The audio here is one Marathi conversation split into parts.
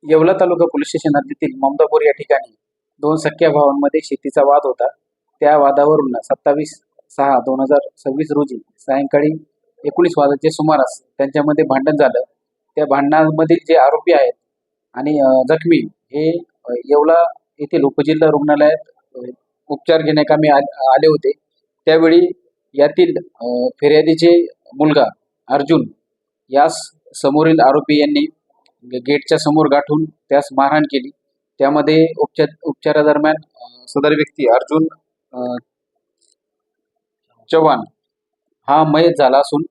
येवला तालुका पोलीस स्टेशन हद्दीतील ममदापूर या ठिकाणी दोन सख्या भावांमध्ये शेतीचा वाद होता. त्या वादावरून 27/6/2026 रोजी सायंकाळी 19 वाजताच्या सुमारास त्यांच्यामध्ये भांडण झालं. त्या भांडणामधील जे आरोपी आहेत आणि जखमी हे येवला येथील उपजिल्हा रुग्णालयात उपचार घेण्याकामी आले होते. त्यावेळी यातील फिर्यादीचे मुलगा अर्जुन यास समोरील आरोपी यांनी गेटच्या समोर गाठून त्यास मारहाण केली. त्यामध्ये उपचारादरम्यान सदर व्यक्ती अर्जुन चव्हाण हा मयत झाला असून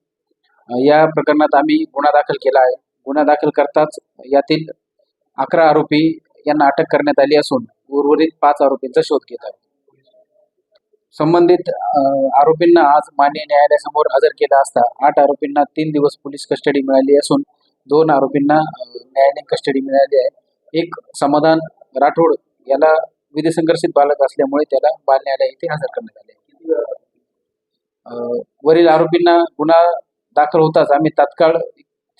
या प्रकरणात आम्ही गुन्हा दाखल केला आहे. गुन्हा दाखल करताच यातील 11 आरोपी यांना अटक करण्यात आली असून उर्वरित 5 आरोपींचा शोध घेत आहे. संबंधित आरोपींना आज माननीय न्यायालयासमोर हजर केला असता 8 आरोपींना 3 दिवस पोलीस कस्टडी मिळाली असून 2 आरोपींना न्यायालयीन कस्टडी मिळाली आहे. एक समाधान राठोड याला विधिसंघर्षित बालक असल्यामुळे त्याला बाल न्यायालय येथे हजर करण्यात आले. वरील आरोपींना गुन्हा दाखल होताच आम्ही तात्काळ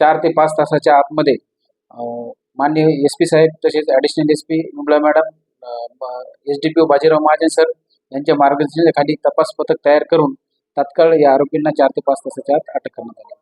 4 ते 5 तासाच्या आतमध्ये माननीय SP साहेब तसेच ॲडिशनल SP मुंबला madam, SDPO Bajirao Mahajan sir यांच्या मार्गदर्शनाखाली तपास पथक तयार करून तात्काळ या आरोपींना 4 ते 5 तासाच्या आत अटक करण्यात आली.